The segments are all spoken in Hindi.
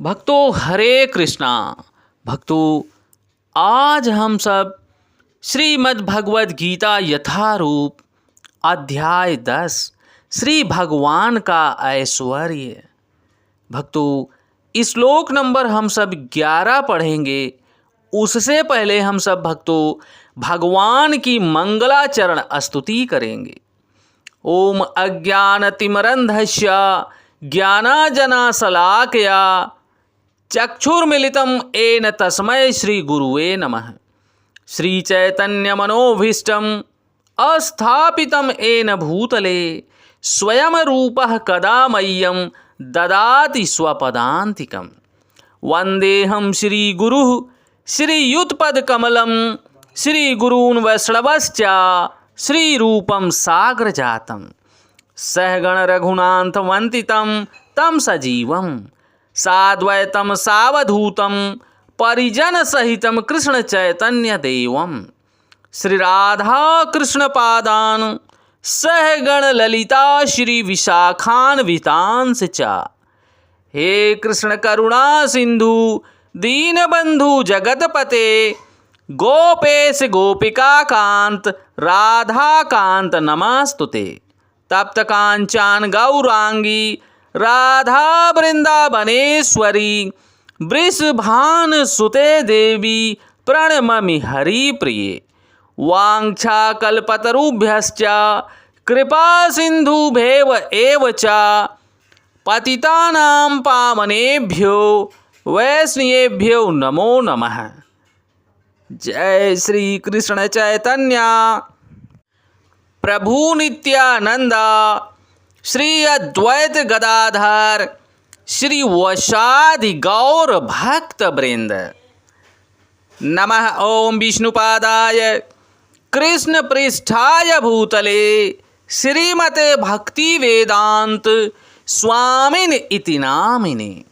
भक्तों हरे कृष्णा। भक्तों आज हम सब श्रीमद् भगवद गीता यथारूप अध्याय 10 श्री भगवान का ऐश्वर्य। भक्तों इस श्लोक नंबर हम सब 11 पढ़ेंगे। उससे पहले हम सब भक्तों भगवान की मंगलाचरण स्तुति करेंगे। ओम अज्ञानतिमिरन्धस्य ज्ञानांजनशलाकया चक्षुर्मिलितं येन तस्मै श्री गुरुवे नमः। श्री चैतन्य मनोभीष्टं अस्थापितं येन भूतले स्वयं रूपः कदा मह्यं ददाति स्वपदान्तिकं। वन्देऽहं श्री गुरुः श्रीयुतपदकमलं श्री गुरून् वैष्णवश्च श्री रूपं साग्र जातं सहगण रघुनाथवन्दितं तं सजीवं साद्वैतं सावधूतं परिजन सहितं कृष्ण चैतन्य देवं श्री राधा कृष्ण पादान् सहगण ललिता श्री विशाखान्वितांश्च च। हे कृष्ण करुणा सिंधु दीनबंधु जगतपते गोपेश गोपिका कांत राधा कांत नमस्तुते। तप्त कांचन गौरांगी राधा वृंदावनेश्वरी वृषभान सुते देवी प्रणममि हरिप्रिये। वाञ्छाकल्पतरुभ्यश्च कृपा सिन्धुभ्येव एव च पतितानां पावनेभ्यो वैष्णवेभ्यो नमो नमः। जय श्री कृष्ण चैतन्य प्रभु नित्यानंद श्री अद्वैत गदाधर श्री वशादि गौर भक्त वृंद। नमः ओम विष्णुपादाय कृष्ण पृष्ठाय भूतले श्रीमते भक्ति वेदांत स्वामिन इति नामिने।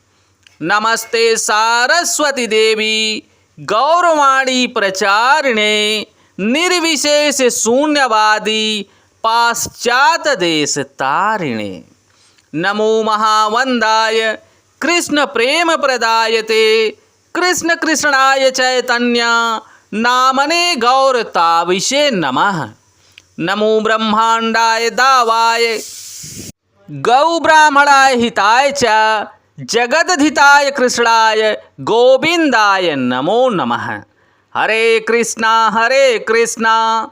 नमस्ते सारस्वती देवी गौरवाणी प्रचारिणे निर्विशेष शून्यवादी पाश्चात देश तारिणे। नमो महावंदाय कृष्ण प्रेम प्रदायते कृष्ण कृष्णाय चैतन्य नामने गौरताविषे नमः। नमो ब्रह्मांडाय दावाय गौ ब्राह्मणाय हिताय च जगदधिताय कृष्णाय गोविंदाय नमो नमः। हरे कृष्णा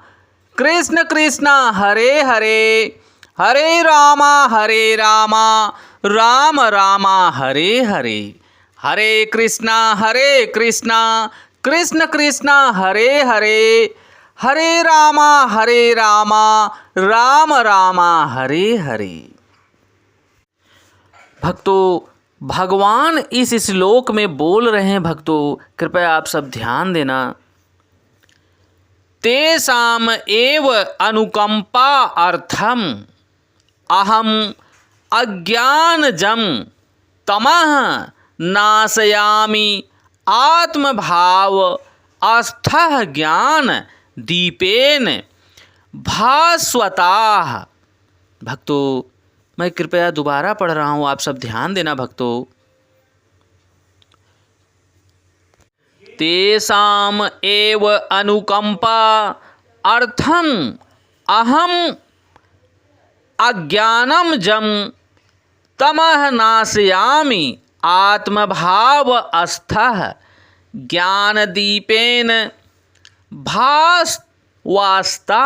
कृष्ण कृष्ण हरे हरे हरे रामा राम रामा हरे हरे। हरे कृष्णा कृष्ण कृष्ण हरे हरे हरे रामा राम रामा हरे हरे। भक्तों भगवान इस श्लोक में बोल रहे हैं। भक्तों कृपया आप सब ध्यान देना। तेषाम एव अनुकंपा अर्थम अहम अज्ञानजं तमः नाशयामि आत्मभाव अस्थः ज्ञान दीपेन भास्वताः। भक्तों मैं कृपया दोबारा पढ़ रहा हूँ, आप सब ध्यान देना। भक्तों तेषाम एव अनुकंपा अर्थम अहम अज्ञानम जम तमः नाशयामि आत्मभाव अस्थः ज्ञानदीपेन भास्वास्ता।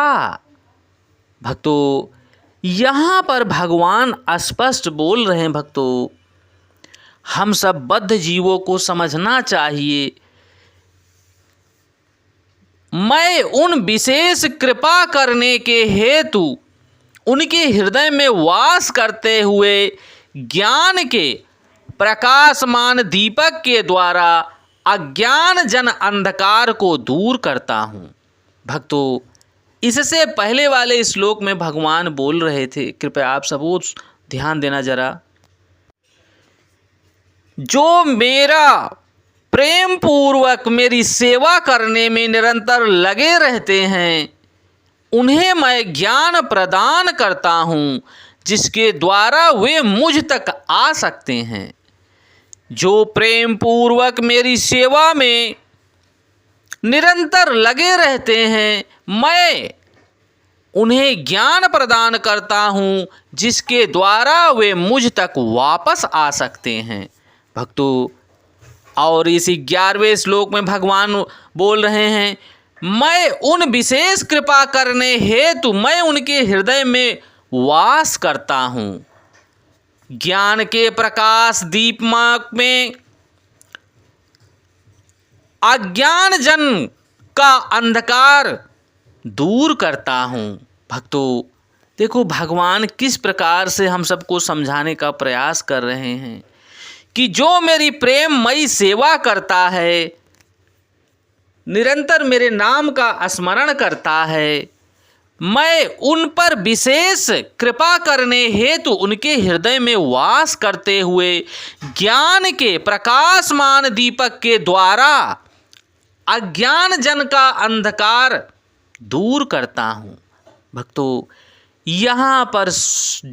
भक्तों यहाँ पर भगवान स्पष्ट बोल रहे हैं। भक्तों हम सब बद्ध जीवों को समझना चाहिए, मैं उन विशेष कृपा करने के हेतु उनके हृदय में वास करते हुए ज्ञान के प्रकाशमान दीपक के द्वारा अज्ञान जन अंधकार को दूर करता हूँ। भक्तों इससे पहले वाले श्लोक में भगवान बोल रहे थे, कृपया आप सब ध्यान देना जरा। जो मेरा प्रेम पूर्वक मेरी सेवा करने में निरंतर लगे रहते हैं उन्हें मैं ज्ञान प्रदान करता हूँ जिसके द्वारा वे मुझ तक आ सकते हैं। जो प्रेम पूर्वक मेरी सेवा में निरंतर लगे रहते हैं, मैं उन्हें ज्ञान प्रदान करता हूँ जिसके द्वारा वे मुझ तक वापस आ सकते हैं। भक्तों, और इस 11वें श्लोक में भगवान बोल रहे हैं, मैं उन विशेष कृपा करने हेतु मैं उनके हृदय में वास करता हूँ। ज्ञान के प्रकाश दीपक में अज्ञान जन का अंधकार दूर करता हूँ। भक्तों, देखो भगवान किस प्रकार से हम सबको समझाने का प्रयास कर रहे हैं कि जो मेरी प्रेममयी सेवा करता है, निरंतर मेरे नाम का स्मरण करता है, मैं उन पर विशेष कृपा करने हेतु उनके हृदय में वास करते हुए ज्ञान के प्रकाशमान दीपक के द्वारा अज्ञान जन का अंधकार दूर करता हूँ। भक्तों, यहाँ पर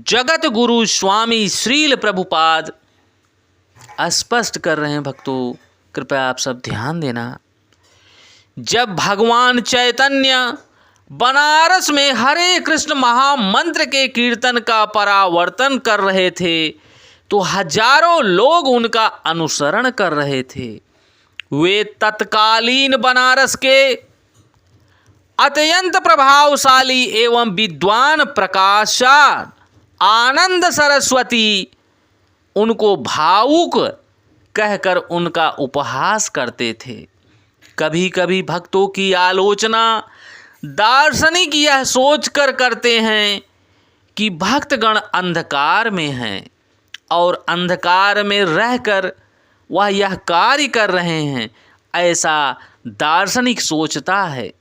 जगत गुरु स्वामी श्रील प्रभुपाद स्पष्ट कर रहे हैं। भक्तों, कृपया आप सब ध्यान देना। जब भगवान चैतन्य बनारस में हरे कृष्ण महामंत्र के कीर्तन का परावर्तन कर रहे थे तो हजारों लोग उनका अनुसरण कर रहे थे। वे तत्कालीन बनारस के अत्यंत प्रभावशाली एवं विद्वान प्रकाशन आनंद सरस्वती उनको भावुक कहकर उनका उपहास करते थे। कभी कभी भक्तों की आलोचना दार्शनिक यह सोचकर करते हैं कि भक्तगण अंधकार में हैं और अंधकार में रहकर वह यह कार्य कर रहे हैं, ऐसा दार्शनिक सोचता है।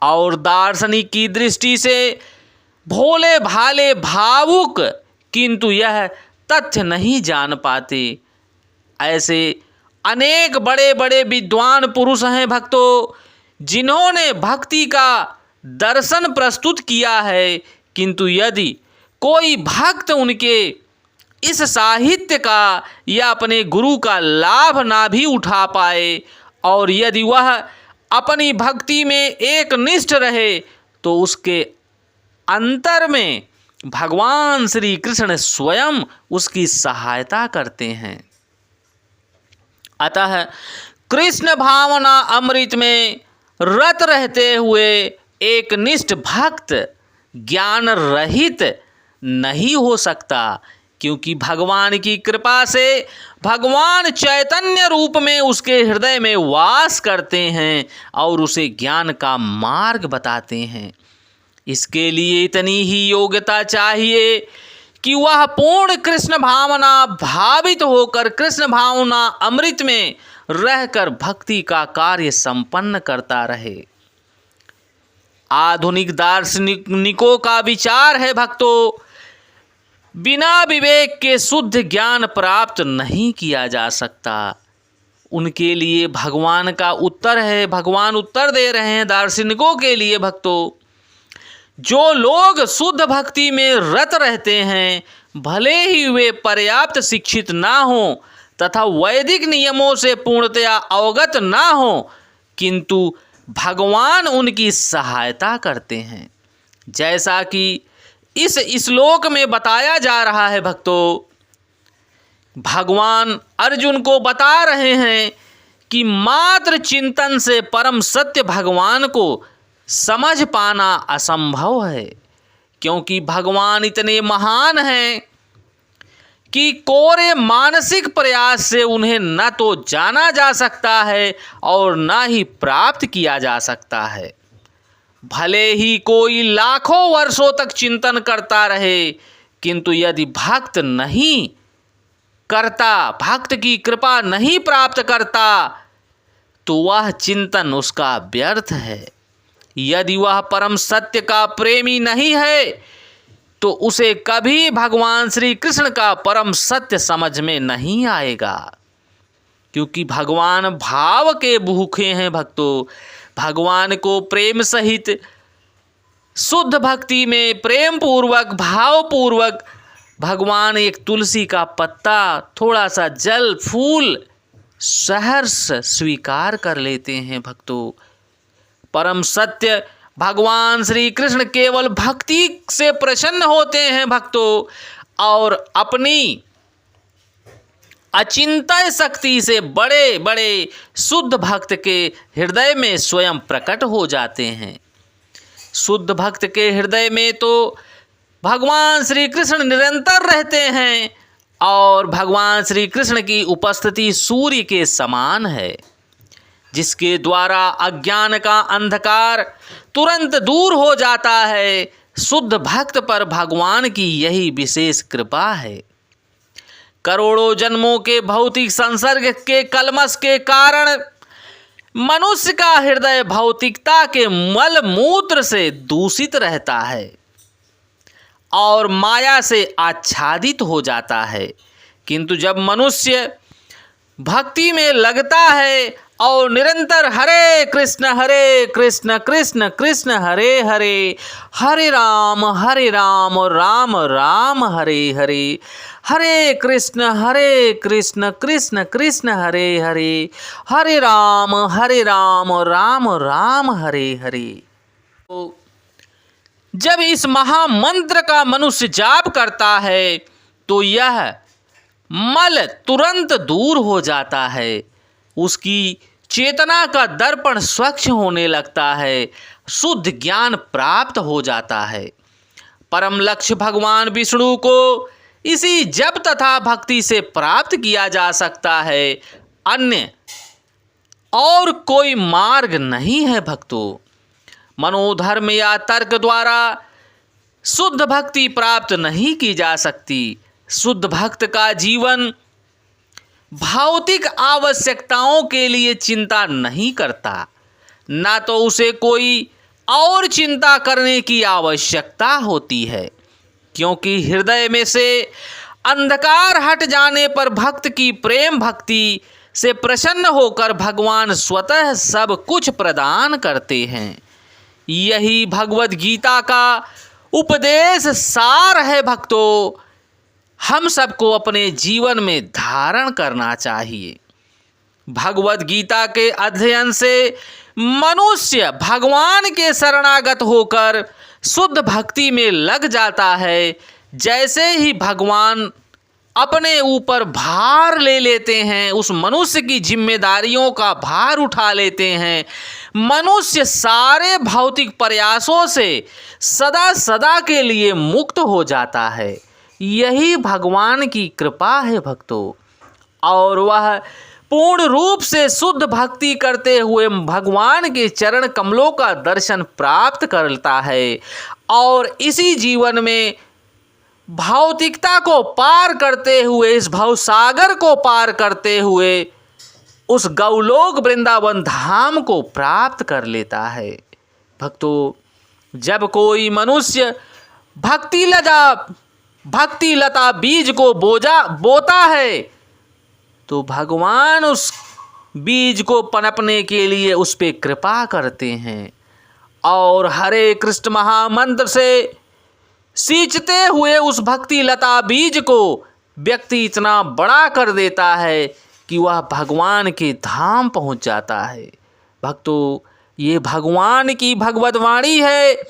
और दार्शनिक की दृष्टि से भोले भाले भावुक किंतु यह तथ्य नहीं जान पाते। ऐसे अनेक बड़े बड़े विद्वान पुरुष हैं भक्तों, जिन्होंने भक्ति का दर्शन प्रस्तुत किया है, किंतु यदि कोई भक्त उनके इस साहित्य का या अपने गुरु का लाभ ना भी उठा पाए और यदि वह अपनी भक्ति में एक निष्ठ रहे तो उसके अंतर में भगवान श्री कृष्ण स्वयं उसकी सहायता करते हैं। अतः कृष्ण भावना अमृत में रत रहते हुए एक निष्ठ भक्त ज्ञान रहित नहीं हो सकता, क्योंकि भगवान की कृपा से भगवान चैतन्य रूप में उसके हृदय में वास करते हैं और उसे ज्ञान का मार्ग बताते हैं। इसके लिए इतनी ही योग्यता चाहिए कि वह पूर्ण कृष्ण भावना भावित होकर कृष्ण भावना अमृत में रहकर भक्ति का कार्य संपन्न करता रहे। आधुनिक दार्शनिकों का विचार है भक्तों, बिना विवेक के शुद्ध ज्ञान प्राप्त नहीं किया जा सकता। उनके लिए भगवान का उत्तर है, भगवान उत्तर दे रहे हैं दार्शनिकों के लिए। भक्तों, जो लोग शुद्ध भक्ति में रत रहते हैं, भले ही वे पर्याप्त शिक्षित ना हों तथा वैदिक नियमों से पूर्णतया अवगत ना हों, किंतु भगवान उनकी सहायता करते हैं। जैसा कि इस श्लोक में बताया जा रहा है भक्तों, भगवान अर्जुन को बता रहे हैं कि मात्र चिंतन से परम सत्य भगवान को समझ पाना असंभव है, क्योंकि भगवान इतने महान हैं कि कोरे मानसिक प्रयास से उन्हें न तो जाना जा सकता है और न ही प्राप्त किया जा सकता है। भले ही कोई लाखों वर्षों तक चिंतन करता रहे, किंतु यदि भक्त नहीं करता, भक्त की कृपा नहीं प्राप्त करता, तो वह चिंतन उसका व्यर्थ है। यदि वह परम सत्य का प्रेमी नहीं है तो उसे कभी भगवान श्री कृष्ण का परम सत्य समझ में नहीं आएगा, क्योंकि भगवान भाव के भूखे हैं। भक्तों, भगवान को प्रेम सहित शुद्ध भक्ति में प्रेम पूर्वक भाव पूर्वक भगवान एक तुलसी का पत्ता, थोड़ा सा जल, फूल सहर्ष स्वीकार कर लेते हैं भक्तों। परम सत्य भगवान श्री कृष्ण केवल भक्ति से प्रसन्न होते हैं भक्तों, और अपनी अचिंत्य शक्ति से बड़े बड़े शुद्ध भक्त के हृदय में स्वयं प्रकट हो जाते हैं। शुद्ध भक्त के हृदय में तो भगवान श्री कृष्ण निरंतर रहते हैं, और भगवान श्री कृष्ण की उपस्थिति सूर्य के समान है, जिसके द्वारा अज्ञान का अंधकार तुरंत दूर हो जाता है। शुद्ध भक्त पर भगवान की यही विशेष कृपा है। करोड़ों जन्मों के भौतिक संसर्ग के कलमश के कारण मनुष्य का हृदय भौतिकता के मल मूत्र से दूषित रहता है और माया से आच्छादित हो जाता है। किंतु जब मनुष्य भक्ति में लगता है और निरंतर हरे कृष्ण कृष्ण कृष्ण हरे हरे, हरे राम राम राम हरे हरे, हरे कृष्ण कृष्ण कृष्ण हरे हरे, हरे राम राम राम हरे हरे। तो जब इस महामंत्र का मनुष्य जाप करता है तो यह मल तुरंत दूर हो जाता है, उसकी चेतना का दर्पण स्वच्छ होने लगता है, शुद्ध ज्ञान प्राप्त हो जाता है। परम लक्ष्य भगवान विष्णु को इसी जप तथा भक्ति से प्राप्त किया जा सकता है, अन्य और कोई मार्ग नहीं है भक्तों। मनोधर्म या तर्क द्वारा शुद्ध भक्ति प्राप्त नहीं की जा सकती। शुद्ध भक्त का जीवन भौतिक आवश्यकताओं के लिए चिंता नहीं करता, ना तो उसे कोई और चिंता करने की आवश्यकता होती है, क्योंकि हृदय में से अंधकार हट जाने पर भक्त की प्रेम भक्ति से प्रसन्न होकर भगवान स्वतः सब कुछ प्रदान करते हैं। यही भगवद गीता का उपदेश सार है भक्तों, हम सबको अपने जीवन में धारण करना चाहिए। भगवद गीता के अध्ययन से मनुष्य भगवान के शरणागत होकर शुद्ध भक्ति में लग जाता है। जैसे ही भगवान अपने ऊपर भार ले लेते हैं, उस मनुष्य की जिम्मेदारियों का भार उठा लेते हैं, मनुष्य सारे भौतिक प्रयासों से सदा सदा के लिए मुक्त हो जाता है। यही भगवान की कृपा है भक्तों, और वह पूर्ण रूप से शुद्ध भक्ति करते हुए भगवान के चरण कमलों का दर्शन प्राप्त करता है, और इसी जीवन में भौतिकता को पार करते हुए, इस भवसागर को पार करते हुए उस गौलोक वृंदावन धाम को प्राप्त कर लेता है। भक्तों, जब कोई मनुष्य भक्ति लता बीज को बोता है तो भगवान उस बीज को पनपने के लिए उस पे कृपा करते हैं, और हरे कृष्ण महामंत्र से सींचते हुए उस भक्ति लता बीज को व्यक्ति इतना बड़ा कर देता है कि वह भगवान के धाम पहुंच जाता है। भक्तों, ये भगवान की भगवत वाणी है,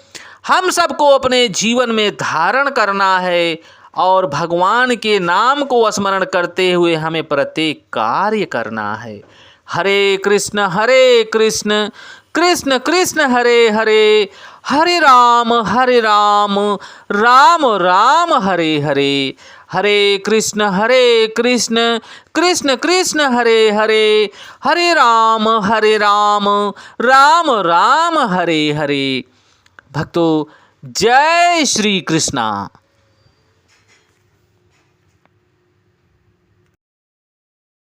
हम सबको अपने जीवन में धारण करना है, और भगवान के नाम को स्मरण करते हुए हमें प्रत्येक कार्य करना है। हरे कृष्ण कृष्ण कृष्ण हरे हरे, हरे राम राम राम हरे हरे, हरे कृष्ण कृष्ण कृष्ण हरे हरे, हरे राम राम राम हरे हरे। भक्तों, जय श्री कृष्णा।